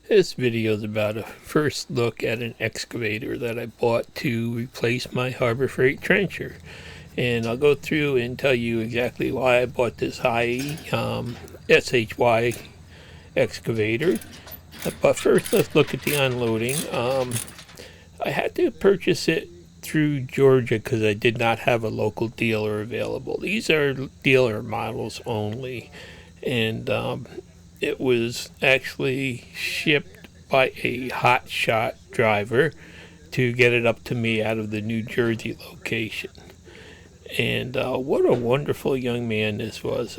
This video is about a first look at an excavator that I bought to replace my Harbor Freight trencher. And I'll go through and tell you exactly why I bought this Huayee SHY excavator. But first, let's look at the unloading. I had to purchase it through Georgia because I did not have a local dealer available. These are dealer models only. And it was actually shipped by a hot shot driver to get it up to me out of the New Jersey location. And what a wonderful young man this was.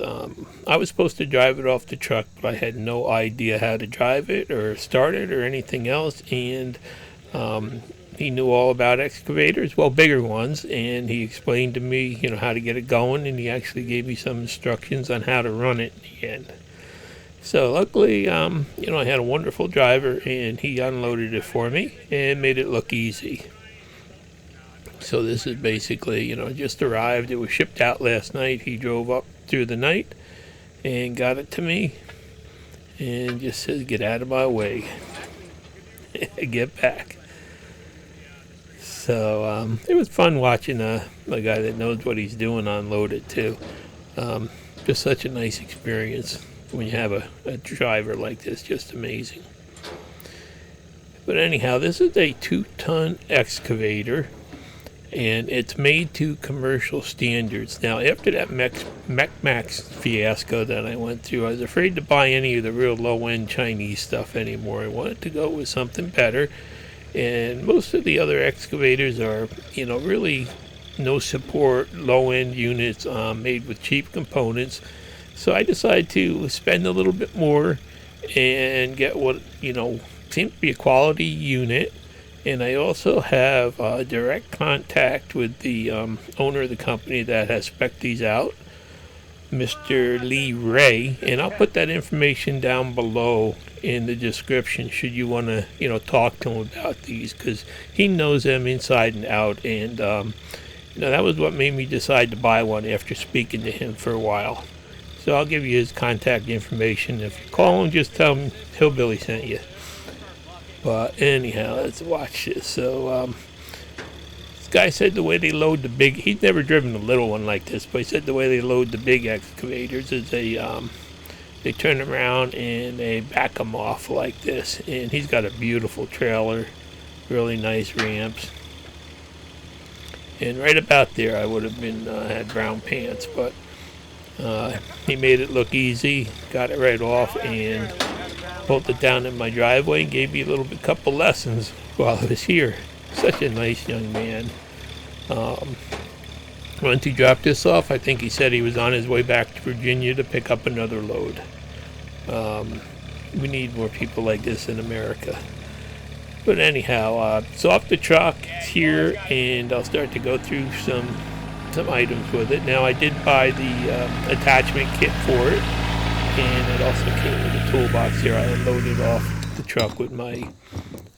I was supposed to drive it off the truck, but I had no idea how to drive it or start it or anything else. And he knew all about excavators, well, bigger ones, and he explained to me, how to get it going, and he actually gave me some instructions on how to run it in the end. So luckily, I had a wonderful driver, and he unloaded it for me and made it look easy. So this is basically, just arrived. It was shipped out last night. He drove up through the night and got it to me and just says, "Get out of my way." Get back. So it was fun watching a guy that knows what he's doing unload it too. Just such a nice experience when you have a driver like this. Just amazing. But anyhow, this is a 2-ton excavator, and it's made to commercial standards. Now, after that Max fiasco that I went through, I was afraid to buy any of the real low-end Chinese stuff anymore. I wanted to go with something better, and most of the other excavators are, really no support, low-end units made with cheap components. So I decided to spend a little bit more and get what, seemed to be a quality unit. And I also have direct contact with the owner of the company that has spec'd these out, Mr. Lee Ray. And I'll put that information down below in the description should you want to, talk to him about these, because he knows them inside and out. And, that was what made me decide to buy one after speaking to him for a while. So I'll give you his contact information. If you call him, just tell him Hillbilly sent you. But anyhow, let's watch this. So this guy said the way they load the big, he's never driven a little one like this, but he said the way they load the big excavators is they turn around and they back them off like this. And he's got a beautiful trailer, really nice ramps. And right about there, I would have been had brown pants, but he made it look easy, got it right off, and pulled it down in my driveway and gave me a couple lessons while I was here. Such a nice young man. Once he dropped this off, I think he said he was on his way back to Virginia to pick up another load. We need more people like this in America. But anyhow, it's off the truck, it's here, and I'll start to go through some items with it. Now, I did buy the attachment kit for it, and it also came with a toolbox here. I unloaded off the truck with my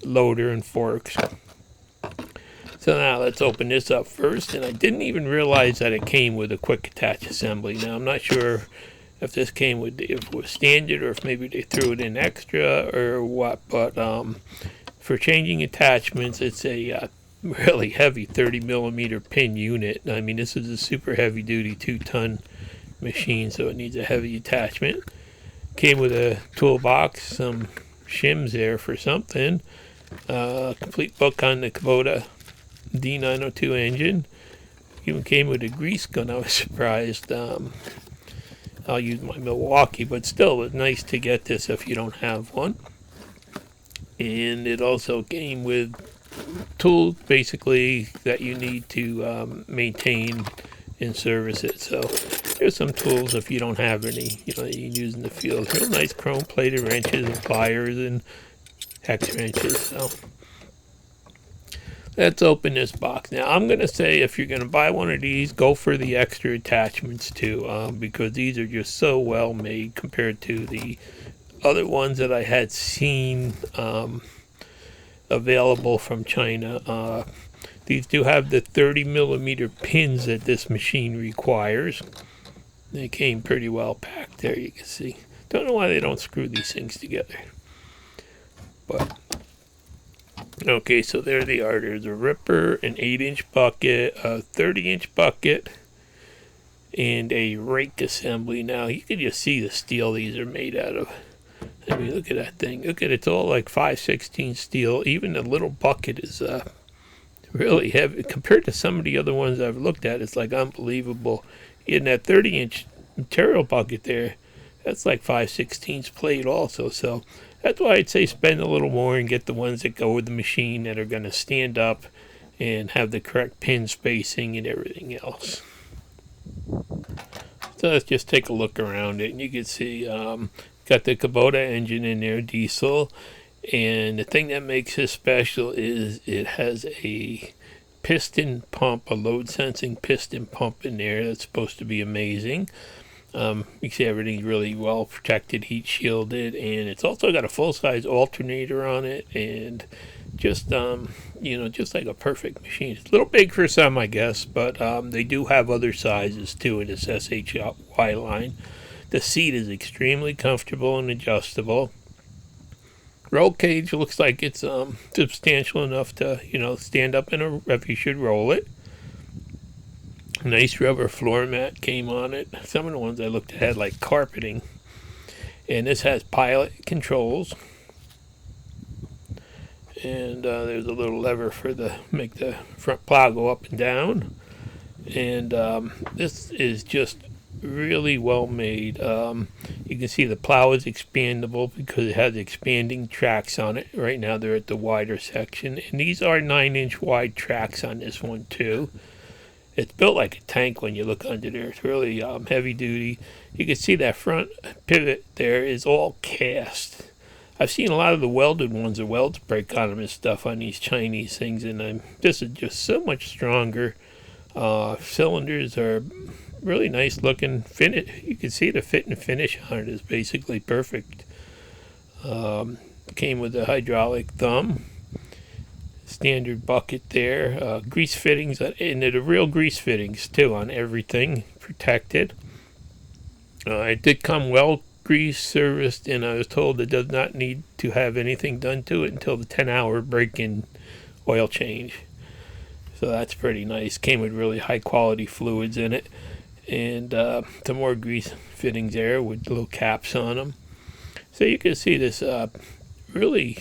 loader and forks. So now let's open this up first, and I didn't even realize that it came with a quick attach assembly. Now, I'm not sure if this came with, if it was standard or if maybe they threw it in extra or what, but for changing attachments, it's a really heavy 30 millimeter pin unit. I mean, this is a super heavy duty 2-ton machine, so it needs a heavy attachment. Came with a toolbox, some shims there for something, complete book on the Kubota D902 engine. Even came with a grease gun. I was surprised. I'll use my Milwaukee, but still, it's nice to get this if you don't have one. And it also came with tools basically that you need to maintain and service it. So there's some tools if you don't have any, you can use in the field. Real nice chrome plated wrenches and pliers and hex wrenches. So let's open this box. Now, I'm going to say if you're going to buy one of these, go for the extra attachments too, because these are just so well made compared to the other ones that I had seen available from China. These do have the 30 millimeter pins that this machine requires. They came pretty well packed there, you can see. Don't know why they don't screw these things together. But okay, so there they are. There's a ripper, an 8-inch bucket, a 30-inch bucket, and a rake assembly. Now you can just see the steel these are made out of. I mean, look at that thing. Look at it. It's all like 5/16 steel. Even the little bucket is really heavy compared to some of the other ones I've looked at. It's like unbelievable. In that 30-inch material bucket there, that's like 5/16 plate also. So that's why I'd say spend a little more and get the ones that go with the machine that are going to stand up and have the correct pin spacing and everything else. So let's just take a look around it, and you can see got the Kubota engine in there, diesel, and the thing that makes this special is it has a piston pump, a load sensing piston pump in there that's supposed to be amazing. You can see everything's really well protected, heat shielded, and it's also got a full-size alternator on it, and just you know, just like a perfect machine. It's a little big for some, I guess, but they do have other sizes too in this SHY line. The seat is extremely comfortable and adjustable. Roll cage looks like it's substantial enough to, you know, stand up in a if you should roll it. Nice rubber floor mat came on it. Some of the ones I looked at had like carpeting. And this has pilot controls. And there's a little lever for make the front plow go up and down. And this is just really well made. You can see the plow is expandable because it has expanding tracks on it. Right now they're at the wider section, and these are 9-inch wide tracks on this one too. It's built like a tank when you look under there. It's really heavy duty. You can see that front pivot there is all cast. I've seen a lot of the welded ones, the welds break on them and stuff on these Chinese things, and this is just so much stronger. Cylinders are really nice looking. You can see the fit and finish on it is basically perfect. Came with a hydraulic thumb, standard bucket there, grease fittings, and they're the real grease fittings too on everything, protected. It did come well grease serviced, and I was told it does not need to have anything done to it until the 10-hour break-in oil change. So that's pretty nice. Came with really high quality fluids in it, and some more grease fittings there with little caps on them. So you can see this really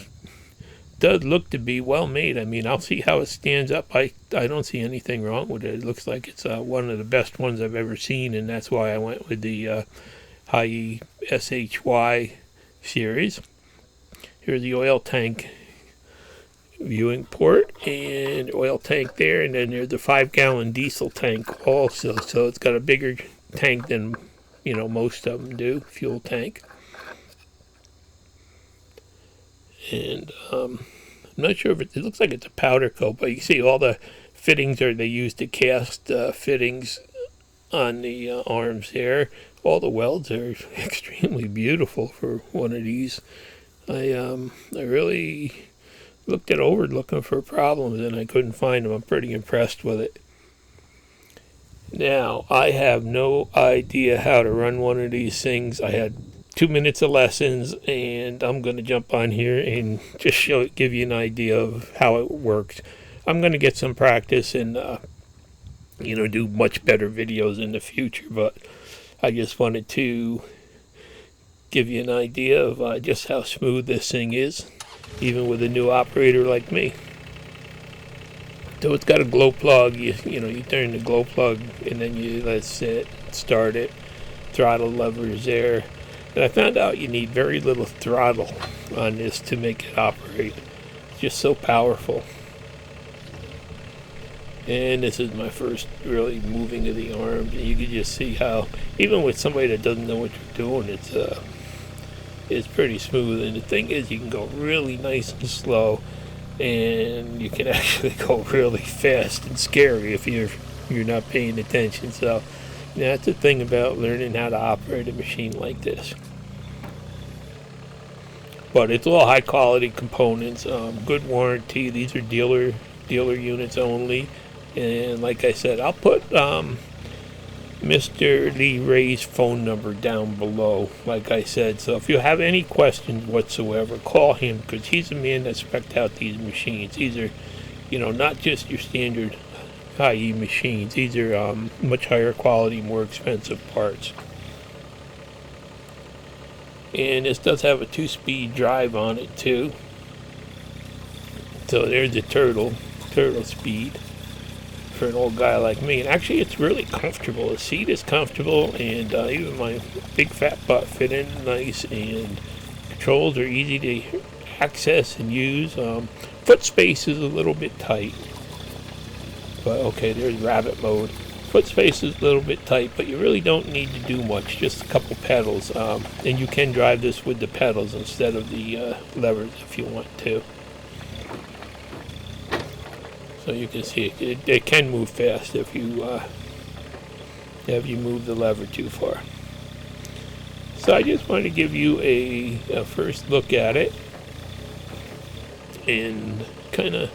does look to be well made. I mean, I'll see how it stands up. I don't see anything wrong with it. It looks like it's one of the best ones I've ever seen, and that's why I went with the Huayee SHY series. Here's the oil tank viewing port and oil tank there, and then there's a 5-gallon diesel tank also. So it's got a bigger tank than, you know, most of them do, fuel tank. And I'm not sure if it looks like it's a powder coat, but you see all the fittings they use to cast fittings on the arms there. All the welds are extremely beautiful for one of these. I really looked it over looking for problems, and I couldn't find them. I'm pretty impressed with it. Give I have no idea how to run one of these things. I had 2 minutes of lessons, and I'm going to jump on here and just give you an idea of how it works. I'm going to get some practice and do much better videos in the future, but I just wanted to give you an idea of just how smooth this thing is, even with a new operator like me. So it's got a glow plug. You turn the glow plug, and then you let it sit, start it. Throttle lever is there. And I found out you need very little throttle on this to make it operate. It's just so powerful. And this is my first really moving of the arms. And you can just see how, even with somebody that doesn't know what you're doing, it's pretty smooth. And the thing is, you can go really nice and slow, and you can actually go really fast and scary if you're not paying attention. So that's the thing about learning how to operate a machine like this. But it's all high quality components, good warranty. These are dealer units only. And like I said, I'll put Mr. Lee Ray's phone number down below, like I said. So if you have any questions whatsoever, call him, because he's the man that spec'd out these machines. These are, you know, not just your standard Huayee machines. These are much higher quality, more expensive parts. And this does have a 2-speed drive on it too. So there's the turtle speed for an old guy like me. And actually it's really comfortable. The seat is comfortable, and even my big fat butt fit in nice, and controls are easy to access and use. Foot space is a little bit tight, but okay, there's rabbit mode. Foot space is a little bit tight, but you really don't need to do much, just a couple pedals. And you can drive this with the pedals instead of the levers if you want to. So you can see it can move fast if you move the lever too far. So I just wanted to give you a first look at it, and kind of,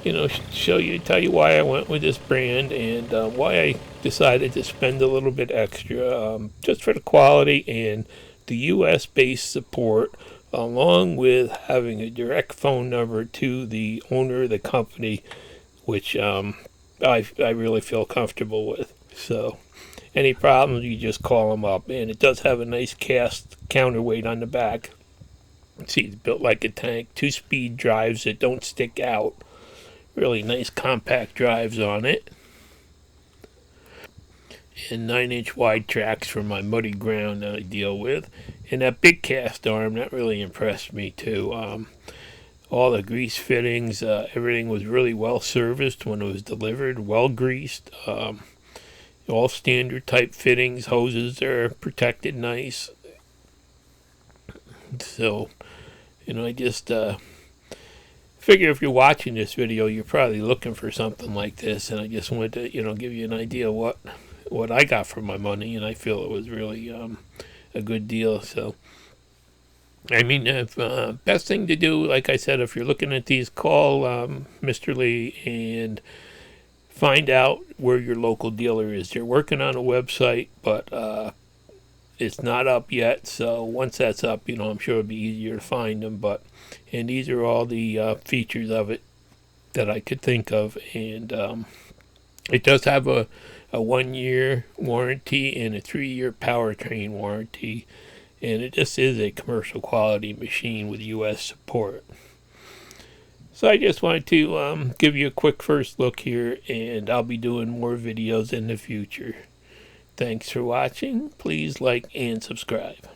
you know, tell you why I went with this brand, and why I decided to spend a little bit extra, just for the quality and the U.S. based support, along with having a direct phone number to the owner of the company, which I really feel comfortable with. So any problems, you just call them up. And it does have a nice cast counterweight on the back. See, it's built like a tank. 2-speed drives that don't stick out. Really nice compact drives on it. And 9-inch wide tracks for my muddy ground that I deal with. And that big cast arm, that really impressed me too. All the grease fittings, everything was really well serviced when it was delivered, well greased. All standard type fittings, hoses are protected nice. So, you know, I just figure if you're watching this video, you're probably looking for something like this, and I just wanted to, you know, give you an idea of what I got for my money, and I feel it was really a good deal. So, I mean, best thing to do, like I said, if you're looking at these, call Mr. Lee and find out where your local dealer is. They're working on a website, but it's not up yet. So once that's up, you know, I'm sure it'll be easier to find them. And these are all the features of it that I could think of. And it does have a 1-year warranty and a 3-year powertrain warranty. And it just is a commercial quality machine with U.S. support. So I just wanted to give you a quick first look here, and I'll be doing more videos in the future. Thanks for watching. Please like and subscribe.